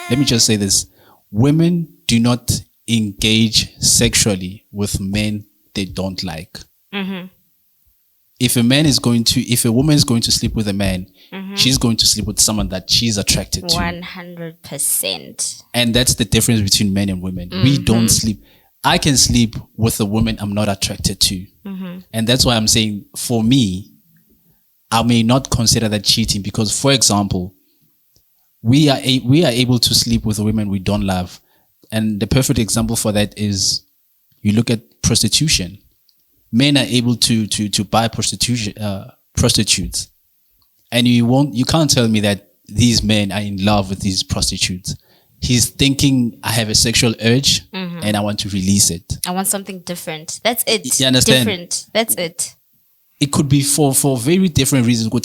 let me just say this. Women do not engage sexually with men they don't like. If a woman is going to sleep with a man, she's going to sleep with someone that she's attracted to. 100%. And that's the difference between men and women. We don't sleep. I can sleep with a woman I'm not attracted to. And that's why I'm saying, for me, I may not consider that cheating because, for example, we are able to sleep with women we don't love. And the perfect example for that is you look at prostitution. Men are able to buy prostitutes. And you can't tell me that these men are in love with these prostitutes. He's thinking, I have a sexual urge and I want to release it. I want something different. That's it. You understand? Different. That's it. It could be for very different reasons. Or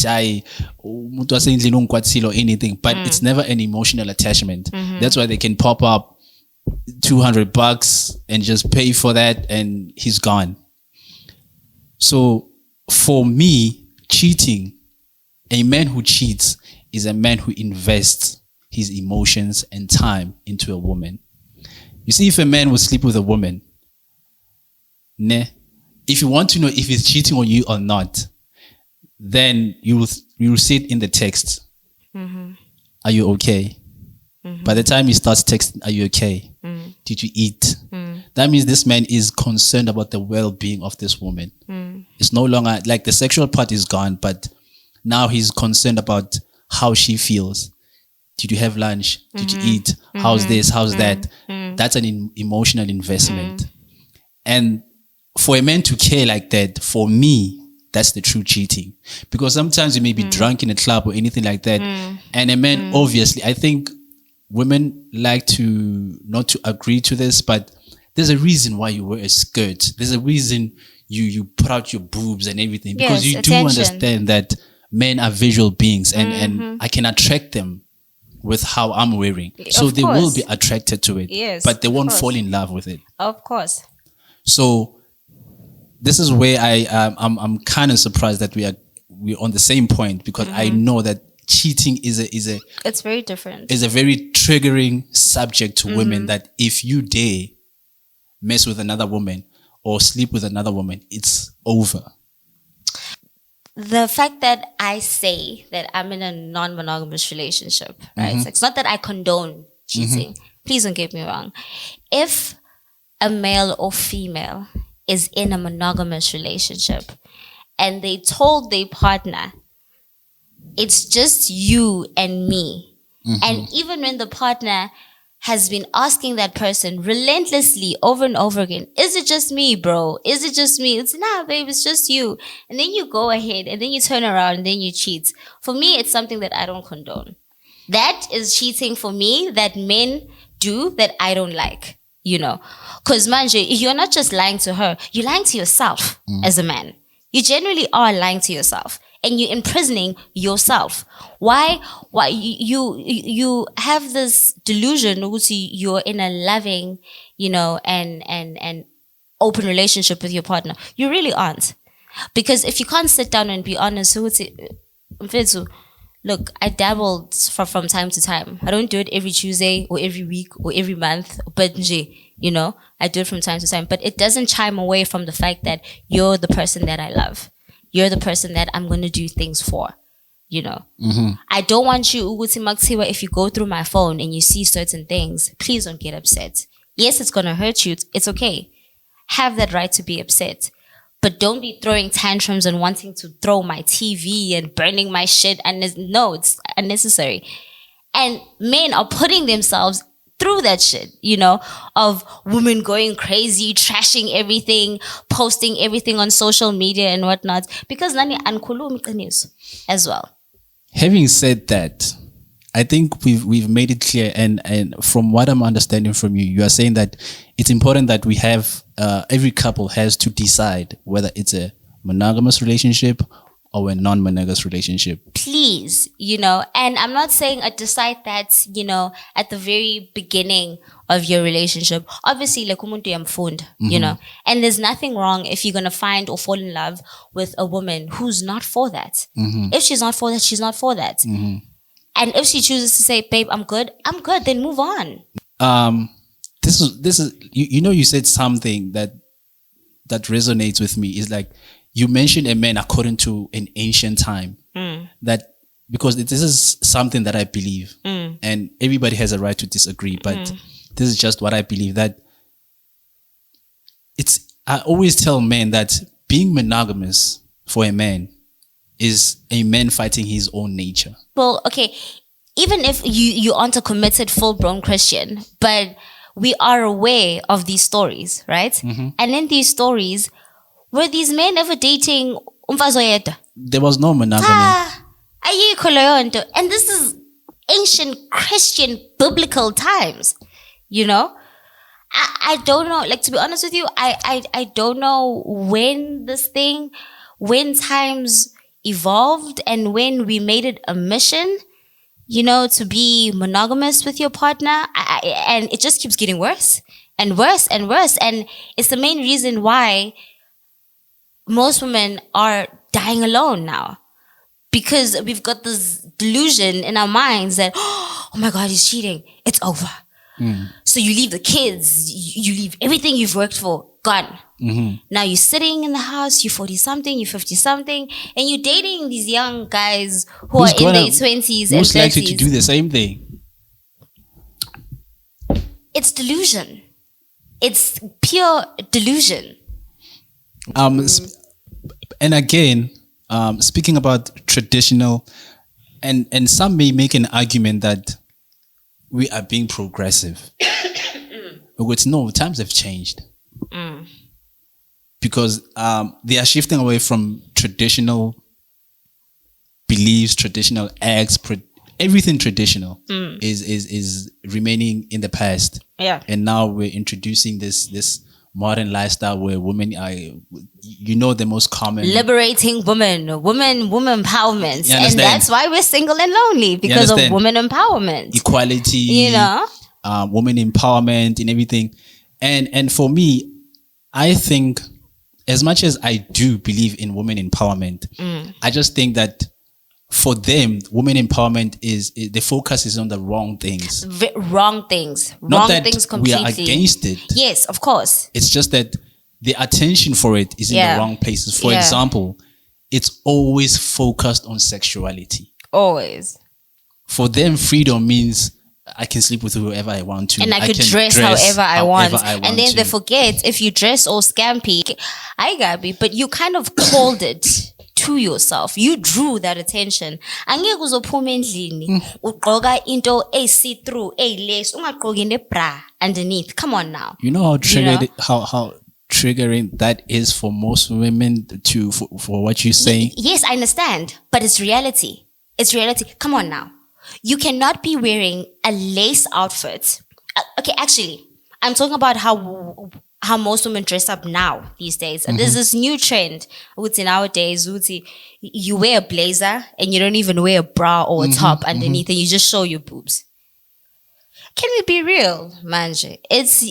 anything, but it's never an emotional attachment. That's why they can pop up $200 and just pay for that and he's gone. So for me, cheating, a man who cheats is a man who invests his emotions and time into a woman. You see, if a man would sleep with a woman, if you want to know if he's cheating on you or not, then you will see it in the text. Are you okay? By the time he starts texting, are you okay? Did you eat? That means this man is concerned about the well-being of this woman. It's no longer like the sexual part is gone, but now he's concerned about how she feels. Did you have lunch? Did you eat? How's this? How's that? That's an emotional investment. And for a man to care like that, for me, that's the true cheating. Because sometimes you may be drunk in a club or anything like that. And a man, obviously, I think women like to not to agree to this, but there's a reason why you wear a skirt. There's a reason you put out your boobs and everything. Because you do understand that men are visual beings and I can attract them with how I'm wearing. So they will be attracted to it. Yes, but they won't fall in love with it. Of course. So this is where I'm kind of surprised that we're on the same point, because I know that cheating is it's very different. Is a very triggering subject to women, that if you dare mess with another woman or sleep with another woman, it's over. The fact that I say that I'm in a non-monogamous relationship, right? So it's not that I condone cheating. Please don't get me wrong. If a male or female is in a monogamous relationship and they told their partner, it's just you and me. And even when the partner has been asking that person relentlessly over and over again, is it just me, bro? Is it just me? It's nah, babe, it's just you. And then you go ahead and then you turn around and then you cheat. For me, it's something that I don't condone. That is cheating for me that men do that I don't like, you know. Because manje, you're not just lying to her, you're lying to yourself as a man. You generally are lying to yourself. And you're imprisoning yourself. Why you have this delusion that you're in a loving, you know, and open relationship with your partner. You really aren't. Because if you can't sit down and be honest, look, I dabbled from time to time. I don't do it every Tuesday or every week or every month, but you know, I do it from time to time. But it doesn't chime away from the fact that you're the person that I love. You're the person that I'm going to do things for, you know. I don't want you, if you go through my phone and you see certain things, please don't get upset. Yes, it's going to hurt you. It's okay. Have that right to be upset. But don't be throwing tantrums and wanting to throw my TV and burning my shit. No, it's unnecessary. And men are putting themselves through that shit, you know, of women going crazy, trashing everything, posting everything on social media and whatnot, because nani ankhulumi news as well. Having said that, I think we've made it clear, and from what I'm understanding from you, you are saying that it's important that we have every couple has to decide whether it's a monogamous relationship or a non-monogamous relationship. Please, you know, and I'm not saying decide that, you know, at the very beginning of your relationship. Obviously, like umuntu yamfunda, you know, and there's nothing wrong if you're going to find or fall in love with a woman who's not for that. If she's not for that, she's not for that. And if she chooses to say, babe, I'm good, then move on. This is you said something that resonates with me. Is like you mentioned a man according to an ancient time. That because this is something that I believe, and everybody has a right to disagree, but this is just what I believe. That I always tell men that being monogamous for a man is a man fighting his own nature. Well, okay, even if you aren't a committed, full-blown Christian, but we are aware of these stories, right? And in these stories, were these men ever dating umfazi oyedwa? There was no monogamy. Ayikho leyo nto. And this is ancient Christian biblical times, you know? I don't know, like, to be honest with you, I don't know when times evolved and when we made it a mission, you know, to be monogamous with your partner. And it just keeps getting worse and worse and worse. And it's the main reason why most women are dying alone now. Because we've got this delusion in our minds that, oh my God, he's cheating. It's over. So you leave the kids, you leave everything you've worked for, gone. Now you're sitting in the house, you're 40-something, you're 50-something, and you're dating these young guys who are in their 20s and 30s. Most likely to do the same thing. It's delusion. It's pure delusion. And again, speaking about traditional, and some may make an argument that we are being progressive. But no, times have changed. Because they are shifting away from traditional beliefs, traditional acts, everything traditional is remaining in the past. Yeah. And now we're introducing this modern lifestyle where women are, the most common liberating women empowerment, and that's why we're single and lonely, because of women empowerment, equality, women empowerment and everything. And for me, I think as much as I do believe in women empowerment, I just think that for them, women empowerment is the focus is on the wrong things. Wrong things completely. We are against it. Yes, of course. It's just that the attention for it is in the wrong places. For example, it's always focused on sexuality. Always. For them, freedom means I can sleep with whoever I want to. And I could dress however I want. And then they forget, if you dress all scampy, I got me, but you kind of called it to yourself. You drew that attention. Angeke uzophuma endlini ugqoka into see-through, lace, ungagqoki nebra underneath. Come on now. You know how triggered how triggering that is for most women for what you're saying? Yes, I understand, but it's reality. It's reality. Come on now. You cannot be wearing a lace outfit. Okay, actually, I'm talking about how most women dress up now these days. And there's this new trend, nowadays, you wear a blazer and you don't even wear a bra or a top underneath, and you just show your boobs. Can we be real, Manje? It's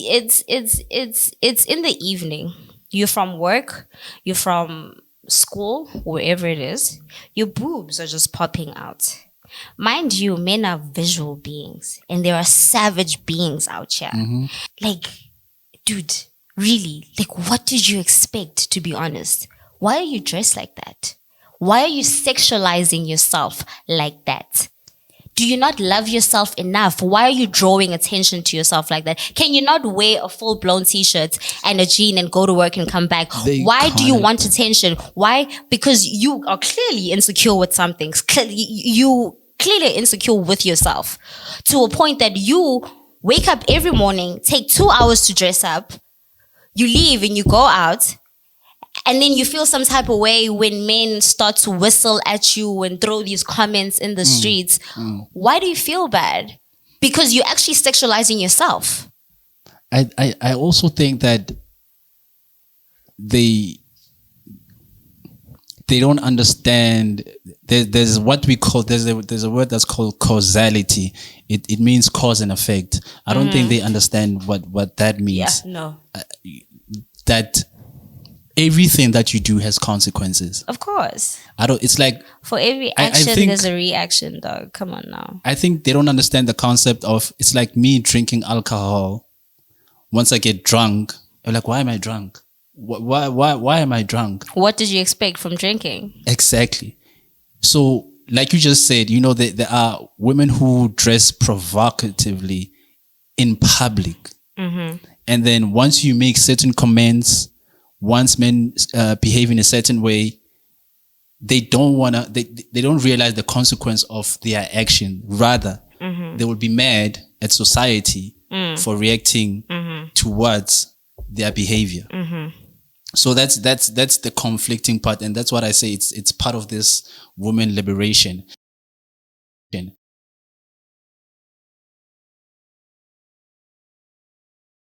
in the evening. You're from work, you're from school, wherever it is. Your boobs are just popping out. Mind you, men are visual beings, and there are savage beings out here. Like, dude, really, like, what did you expect, to be honest? Why are you dressed like that? Why are you sexualizing yourself like that? Do you not love yourself enough? Why are you drawing attention to yourself like that? Can you not wear a full-blown t-shirt and a jean and go to work and come back? Why do you want attention? Why? Because you are clearly insecure with something. You clearly insecure with yourself, to a point that you wake up every morning, take 2 hours to dress up, you leave and you go out, and then you feel some type of way when men start to whistle at you and throw these comments in the streets. Why do you feel bad? Because you're actually sexualizing yourself. I also think that they don't understand. There's what we call, there's a word that's called causality. It means cause and effect. I don't think they understand what that means. Yeah, no. That everything that you do has consequences. Of course. It's like, For every action, there's a reaction, dog. Come on now. I think they don't understand the concept of, it's like me drinking alcohol. Once I get drunk, I'm like, why am I drunk? Why am I drunk? What did you expect from drinking? Exactly. So, like you just said, there are women who dress provocatively in public. Mm-hmm. And then once you make certain comments, once men behave in a certain way, they don't realize the consequence of their action. Rather, they will be mad at society for reacting towards their behavior. So that's the conflicting part, and that's what I say. It's part of this women liberation.